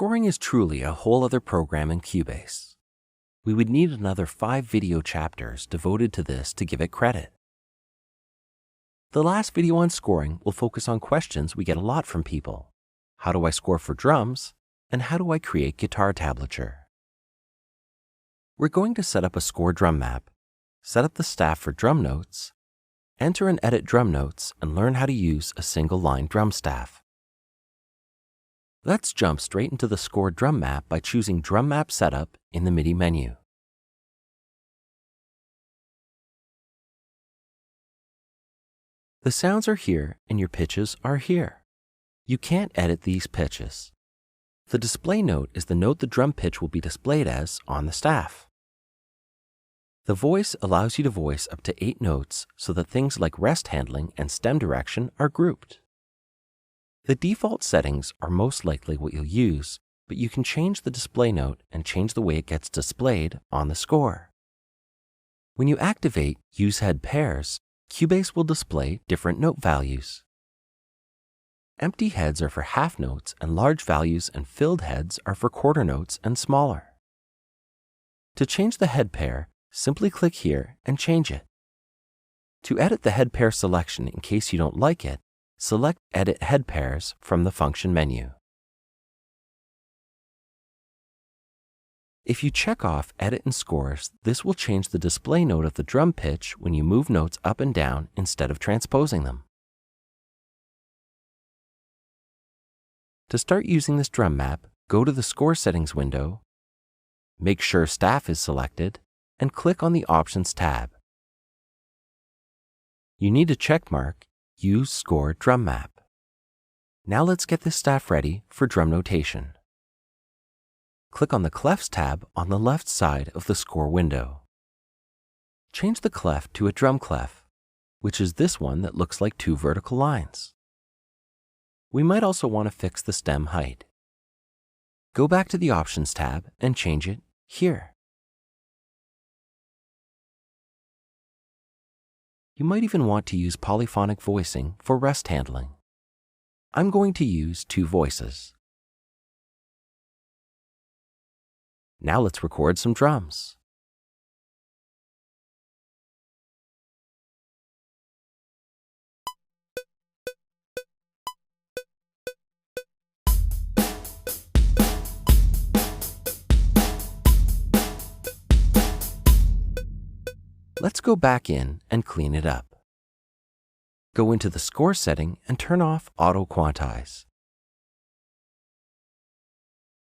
Scoring is truly a whole other program in Cubase. We would need another 5 video chapters devoted to this to give it credit. The last video on scoring will focus on questions we get a lot from people. How do I score for drums? And how do I create guitar tablature? We're going to set up a score drum map, set up the staff for drum notes, enter and edit drum notes, and learn how to use a single-line drum staff. Let's jump straight into the score drum map by choosing Drum Map Setup in the MIDI menu. The sounds are here and your pitches are here. You can't edit these pitches. The display note is the note the drum pitch will be displayed as on the staff. The voice allows you to voice up to 8 notes so that things like rest handling and stem direction are grouped. The default settings are most likely what you'll use, but you can change the display note and change the way it gets displayed on the score. When you activate Use Head Pairs, Cubase will display different note values. Empty heads are for half notes and large values, and filled heads are for quarter notes and smaller. To change the head pair, simply click here and change it. To edit the head pair selection in case you don't like it, select Edit Head Pairs from the function menu. If you check off Edit and Scores, this will change the display note of the drum pitch when you move notes up and down instead of transposing them. To start using this drum map, go to the Score Settings window, make sure Staff is selected, and click on the Options tab. You need to checkmark Use Score Drum Map. Now let's get this staff ready for drum notation. Click on the Clefs tab on the left side of the score window. Change the clef to a drum clef, which is this one that looks like 2 vertical lines. We might also want to fix the stem height. Go back to the Options tab and change it here. You might even want to use polyphonic voicing for rest handling. I'm going to use 2 voices. Now let's record some drums. Let's go back in and clean it up. Go into the score setting and turn off Auto Quantize.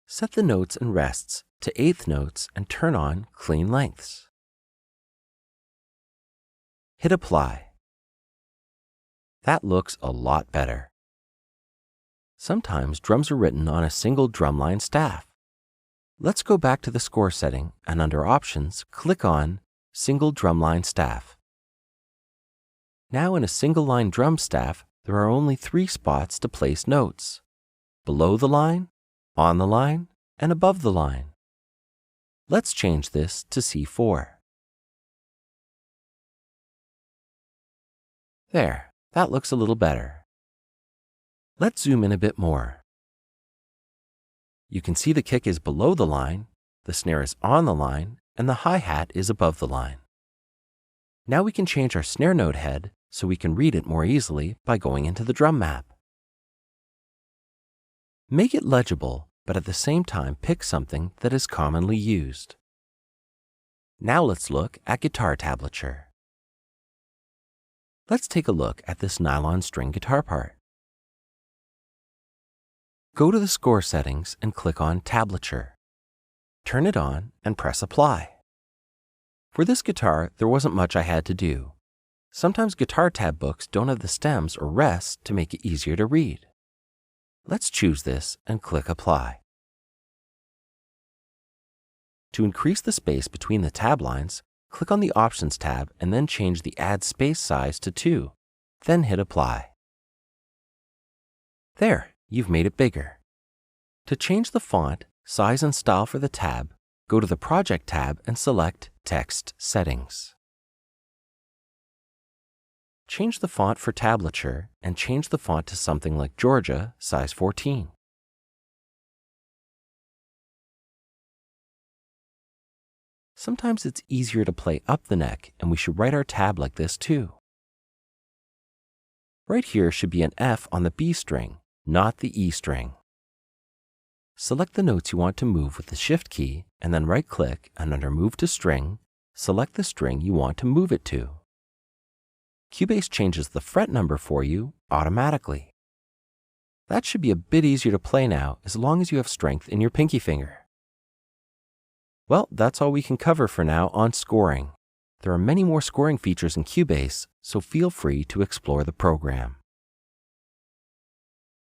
Set the notes and rests to 1/8 notes and turn on Clean Lengths. Hit Apply. That looks a lot better. Sometimes drums are written on a single drumline staff. Let's go back to the score setting and under Options, click on Single Drumline Staff. Now in a single line drum staff, there are only 3 spots to place notes: below the line, on the line, and above the line. Let's change this to C4. There, that looks a little better. Let's zoom in a bit more. You can see the kick is below the line, the snare is on the line, and the hi-hat is above the line. Now we can change our snare note head so we can read it more easily by going into the drum map. Make it legible, but at the same time pick something that is commonly used. Now let's look at guitar tablature. Let's take a look at this nylon string guitar part. Go to the score settings and click on Tablature. Turn it on and press Apply. For this guitar, there wasn't much I had to do. Sometimes guitar tab books don't have the stems or rests to make it easier to read. Let's choose this and click Apply. To increase the space between the tab lines, click on the Options tab and then change the Add Space size to 2, then hit Apply. There, you've made it bigger. To change the font, size, and style for the tab, go to the Project tab and select Text Settings. Change the font for tablature and change the font to something like Georgia, size 14. Sometimes it's easier to play up the neck, and we should write our tab like this too. Right here should be an F on the B string, not the E string. Select the notes you want to move with the Shift key, and then right-click, and under Move to String, select the string you want to move it to. Cubase changes the fret number for you automatically. That should be a bit easier to play now as long as you have strength in your pinky finger. Well, that's all we can cover for now on scoring. There are many more scoring features in Cubase, so feel free to explore the program.